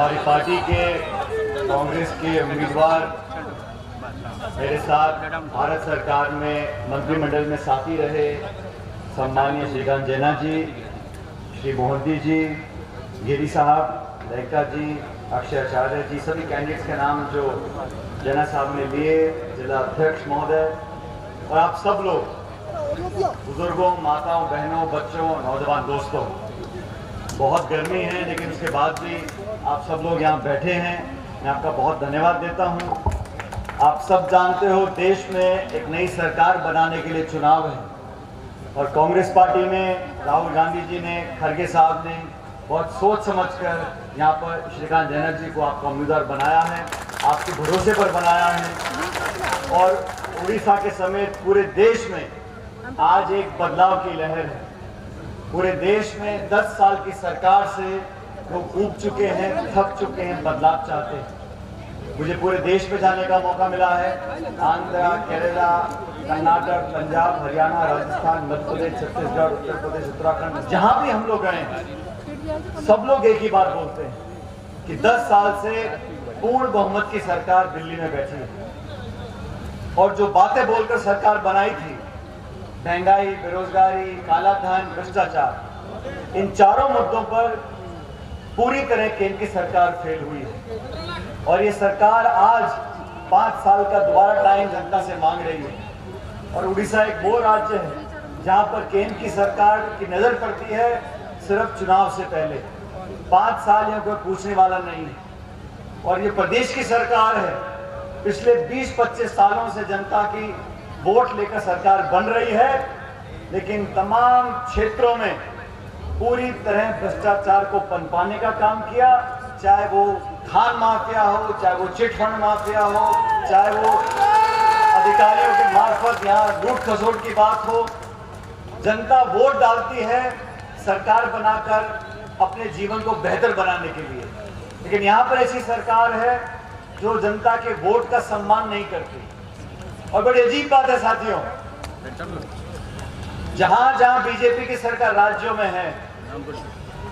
हमारी पार्टी के कांग्रेस के उम्मीदवार मेरे साथ भारत सरकार में मंत्रिमंडल में साथी रहे सम्माननीय श्रीकांत जैना जी, श्री मोहंती जी, गिरी साहब, लैका जी, अक्षय आचार्य जी, सभी कैंडिडेट्स के नाम जो जैना साहब ने लिए, जिला अध्यक्ष महोदय और आप सब लोग, बुजुर्गों, माताओं, बहनों, बच्चों, नौजवान दोस्तों, बहुत गर्मी है लेकिन उसके बाद भी आप सब लोग यहाँ बैठे हैं, मैं आपका बहुत धन्यवाद देता हूँ। आप सब जानते हो देश में एक नई सरकार बनाने के लिए चुनाव है और कांग्रेस पार्टी में राहुल गांधी जी ने, खड़गे साहब ने बहुत सोच समझकर यहाँ पर श्रीकांत जैना जी को आपका उम्मीदवार बनाया है, आपके भरोसे पर बनाया है। और उड़ीसा के समेत पूरे देश में आज एक बदलाव की लहर है। पूरे देश में 10 साल की सरकार से लोग ऊब चुके हैं, थक चुके हैं, बदलाव चाहते हैं। मुझे पूरे देश में जाने का मौका मिला है, आंध्र, केरला, कर्नाटक, पंजाब, हरियाणा, राजस्थान, मध्य प्रदेश, छत्तीसगढ़, उत्तर प्रदेश, उत्तराखंड, जहां भी हम लोग गए हैं सब लोग एक ही बात बोलते हैं कि 10 साल से पूर्ण बहुमत की सरकार दिल्ली में बैठी है और जो बातें बोलकर सरकार बनाई थी, महंगाई, बेरोजगारी, काला धन, भ्रष्टाचार, इन चारों मुद्दों पर पूरी तरह केंद्र की सरकार फेल हुई है और ये सरकार आज 5 साल का दोबारा टाइम जनता से मांग रही है। और उड़ीसा एक वो राज्य है जहां पर केंद्र की सरकार की नजर पड़ती है सिर्फ चुनाव से पहले। 5 साल यहाँ कोई पूछने वाला नहीं है और ये प्रदेश की सरकार है। पिछले 20-25 सालों से जनता की वोट लेकर सरकार बन रही है लेकिन तमाम क्षेत्रों में पूरी तरह भ्रष्टाचार को पनपाने का काम किया, चाहे वो खान माफिया हो, चाहे वो चिट फंड माफिया हो, चाहे वो अधिकारियों के मार्फत यहाँ लूट खसोट की बात हो। जनता वोट डालती है सरकार बनाकर अपने जीवन को बेहतर बनाने के लिए, लेकिन यहाँ पर ऐसी सरकार है जो जनता के वोट का सम्मान नहीं करती। और बड़ी अजीब बात है साथियों, जहां जहां बीजेपी की सरकार राज्यों में है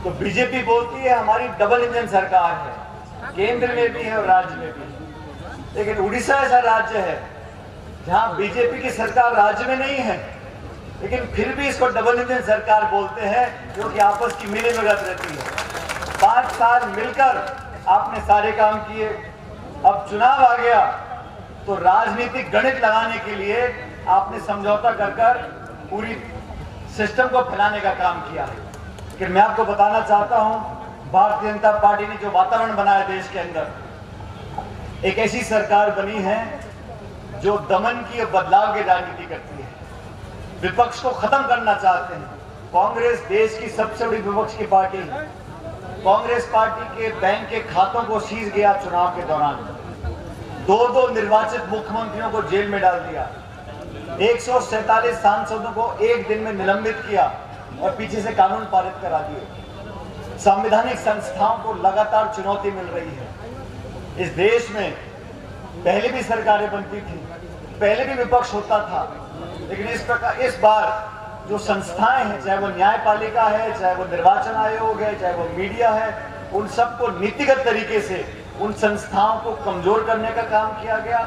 तो बीजेपी बोलती है हमारी डबल इंजन सरकार है, केंद्र में भी है और राज्य में भी। लेकिन उड़ीसा ऐसा राज्य है जहां बीजेपी की सरकार राज्य में नहीं है लेकिन फिर भी इसको डबल इंजन सरकार बोलते हैं क्योंकि आपस की मिलीभगत रहती है। 5 साल मिलकर आपने सारे काम किए, अब चुनाव आ गया तो राजनीतिक गणित लगाने के लिए आपने समझौता कर पूरी सिस्टम को फैलाने का काम किया है। लेकिन मैं आपको बताना चाहता हूं, भारतीय जनता पार्टी ने जो वातावरण बनाया देश के अंदर, एक ऐसी सरकार बनी है जो दमन की और बदलाव की राजनीति करती है, विपक्ष को खत्म करना चाहते हैं। कांग्रेस देश की सबसे बड़ी विपक्ष की पार्टी है। कांग्रेस पार्टी के बैंक के खातों को सीज किया चुनाव के दौरान, 2 निर्वाचित मुख्यमंत्रियों को जेल में डाल दिया, 147 सांसदों को एक दिन में निलंबित किया और पीछे से कानून पारित करा दिए। संवैधानिक संस्थाओं को लगातार चुनौती मिल रही है। इस देश में पहले भी सरकारें बनती थी, पहले भी विपक्ष होता था, लेकिन इस बार जो संस्थाएं हैं, चाहे वो न्यायपालिका है, चाहे वो निर्वाचन आयोग है, चाहे वो मीडिया है, उन सबको नीतिगत तरीके से उन संस्थाओं को कमजोर करने का काम किया गया।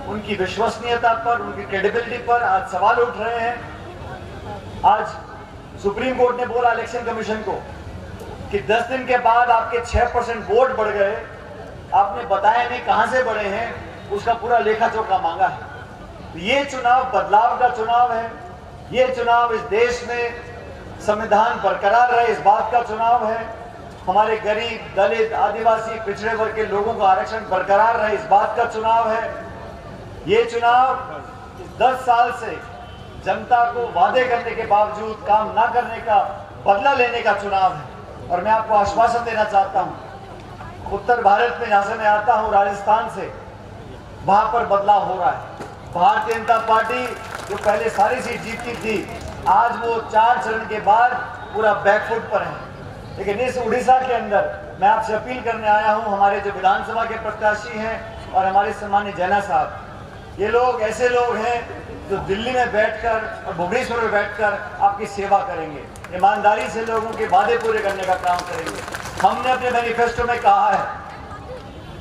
उनकी विश्वसनीयता पर, उनकी क्रेडिबिलिटी पर आज सवाल उठ रहे हैं। आज सुप्रीम कोर्ट ने बोला इलेक्शन कमीशन को कि 10 दिन के बाद आपके 6% वोट बढ़ गए, आपने बताया नहीं कहां से बढ़े हैं, उसका पूरा लेखा जोखा मांगा है। ये चुनाव बदलाव का चुनाव है, ये चुनाव इस देश में संविधान बरकरार रहे इस बात का चुनाव है, हमारे गरीब, दलित, आदिवासी, पिछड़े वर्ग के लोगों का आरक्षण बरकरार रहे इस बात का चुनाव है। ये चुनाव 10 साल से जनता को वादे करने के बावजूद काम ना करने का बदला लेने का चुनाव है। और मैं आपको आश्वासन देना चाहता हूं, उत्तर भारत में जहां से मैं आता हूं, राजस्थान से, वहां पर बदलाव हो रहा है। भारतीय जनता पार्टी जो पहले सारी सीट जीतती थी, आज वो 4 चरण के बाद पूरा बैकफुट पर है। लेकिन इस उड़ीसा के अंदर मैं आपसे अपील करने आया हूं, हमारे जो विधानसभा के प्रत्याशी हैं और हमारे सम्मानित जैना साहब, ये लोग ऐसे लोग हैं जो दिल्ली में बैठकर और भुवनेश्वर में बैठकर आपकी सेवा करेंगे, ईमानदारी से लोगों के वादे पूरे करने का काम करेंगे। हमने अपने मैनिफेस्टो में कहा है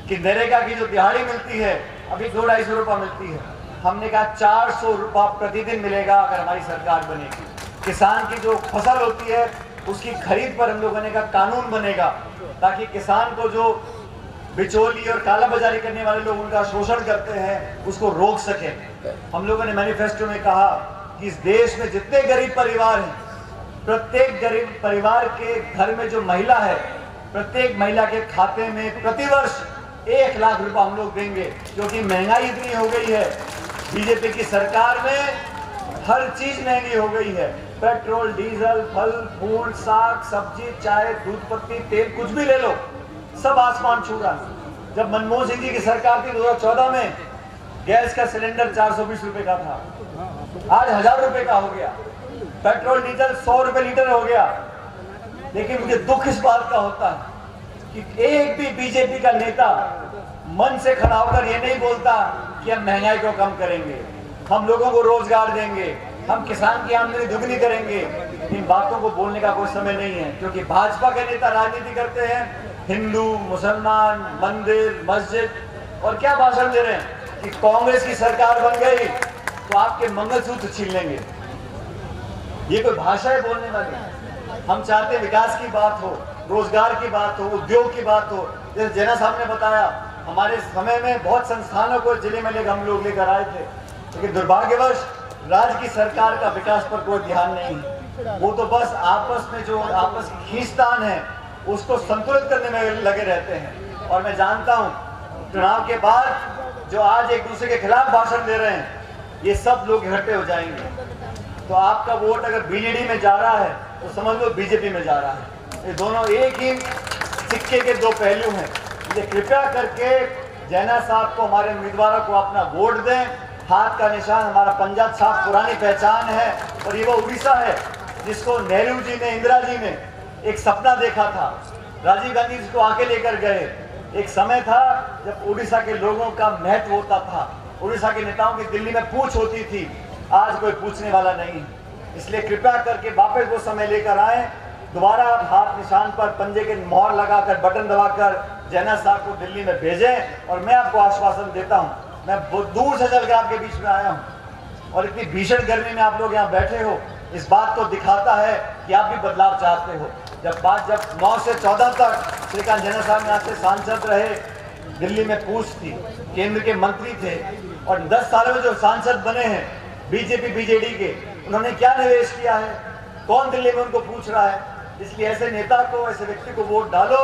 कि नरेगा की जो दिहाड़ी मिलती है अभी 200-250 रुपया मिलती है, हमने कहा 400 रुपया प्रतिदिन मिलेगा अगर हमारी सरकार बनेगी। किसान की जो फसल होती है उसकी खरीद पर हम लोगों ने कहा कानून बनेगा, ताकि किसान को जो बिचौली और काला बाजारी करने वाले लोग उनका शोषण करते हैं उसको रोक सकें। हम लोगों ने मैनिफेस्टो में कहा कि इस देश में जितने गरीब परिवार हैं, प्रत्येक गरीब परिवार के घर में जो महिला है, प्रत्येक महिला के खाते में प्रतिवर्ष 1 लाख रुपया हम लोग देंगे, क्योंकि महंगाई इतनी हो गई है। बीजेपी की सरकार में हर चीज महंगी हो गई है, पेट्रोल, डीजल, फल फूल, साग सब्जी, चाय, दूध पत्ती, तेल, कुछ भी ले लो, सब आसमान छू रहा है। जब मनमोहन सिंह जी की सरकार थी 2014 में गैस का सिलेंडर 420 रुपए का था, आज 1000 रुपए का हो गया। पेट्रोल डीजल 100 रुपए लीटर हो गया। लेकिन मुझे दुख इस बात का होता है कि एक भी बीजेपी का नेता मन से खड़ा होकर ये नहीं बोलता कि हम महंगाई को कम करेंगे, हम लोगों को रोजगार देंगे, हम किसान की आमदनी दुगनी करेंगे। इन बातों को बोलने का कोई समय नहीं है, क्योंकि भाजपा के नेता राजनीति करते हैं, हिंदू, मुसलमान, मंदिर, मस्जिद, और क्या भाषण दे रहे हैं कि कांग्रेस की सरकार बन गई तो आपके मंगलसूत्र छीन लेंगे। ये कोई भाषा है बोलने वाली? हम चाहते हैं विकास की बात हो, रोजगार की बात हो, उद्योग की बात हो। जैसे जैना साहब ने बताया, हमारे समय में बहुत संस्थानों को जिले में हम लोग लेकर आए थे, लेकिन दुर्भाग्यवश राज्य की सरकार का विकास पर कोई ध्यान नहीं है। वो तो बस आपस में जो आपस की खींचतान है उसको संतुलित करने में लगे रहते हैं। और मैं जानता हूँ चुनाव के बाद जो आज एक दूसरे के खिलाफ भाषण दे रहे हैं, ये सब लोग इकट्ठे हो जाएंगे। तो आपका वोट अगर बीजेडी में जा रहा है तो समझ लो बीजेपी में जा रहा है। ये दोनों एक ही सिक्के के दो पहलू हैं। ये कृपया करके जैना साहब को, हमारे उम्मीदवारों को अपना वोट दें। हाथ का निशान हमारा पंजाब साहब पुरानी पहचान है, और ये वो उड़ीसा है जिसको नेहरू जी ने, इंदिरा जी ने एक सपना देखा था। राजीव गांधी जी को आके लेकर गए। एक समय था जब उड़ीसा के लोगों का महत्व होता था, उड़ीसा के नेताओं की दिल्ली में पूछ होती थी। आज कोई पूछने वाला नहीं, इसलिए कृपया करके वापस वो समय लेकर आए। दोबारा आप हाथ निशान पर पंजे के मोहर लगाकर, बटन दबाकर जैना साहब को दिल्ली में भेजें। और मैं आपको आश्वासन देता हूँ, मैं बहुत दूर से चलकर आपके बीच में आया हूँ, और इतनी भीषण गर्मी में आप लोग यहाँ बैठे हो, इस बात को दिखाता है कि आप भी बदलाव चाहते हो। जब 9 से 14 तक श्रीकांत जैना साहब यहाँ से सांसद रहे, दिल्ली में पूछ थी, केंद्र के मंत्री थे, और 10 सालों में जो सांसद बने हैं बीजेपी बीजेडी के, उन्होंने क्या निवेश किया है? कौन दिल्ली में उनको पूछ रहा है? इसलिए ऐसे नेता को, ऐसे व्यक्ति को वोट डालो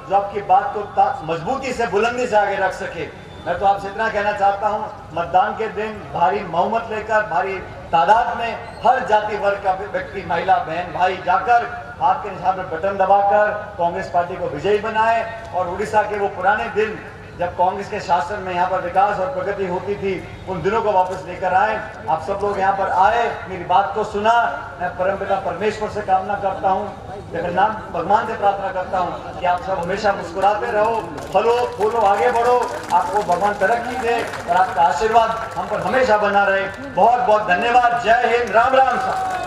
जो आपकी बात को मजबूती से, बुलंदी से आगे रख सके। मैं तो आपसे इतना कहना चाहता हूं, मतदान के दिन भारी बहुमत लेकर, भारी तादाद में हर जाति वर्ग का व्यक्ति, महिला, बहन, भाई जाकर हाथ के निशान पर बटन दबाकर कांग्रेस पार्टी को विजयी बनाए। और उड़ीसा के वो पुराने दिन जब कांग्रेस के शासन में यहाँ पर विकास और प्रगति होती थी, उन दिनों को वापस लेकर आए। आप सब लोग यहाँ पर आए, मेरी बात को सुना। मैं परमपिता परमेश्वर से कामना करता हूँ, जगन्नाथ भगवान से प्रार्थना करता हूँ कि आप सब हमेशा मुस्कुराते रहो, फलो फूलो, आगे बढ़ो, आपको भगवान तरक्की दे और आपका आशीर्वाद हम पर हमेशा बना रहे। बहुत बहुत धन्यवाद। जय हिंद, राम राम साहब।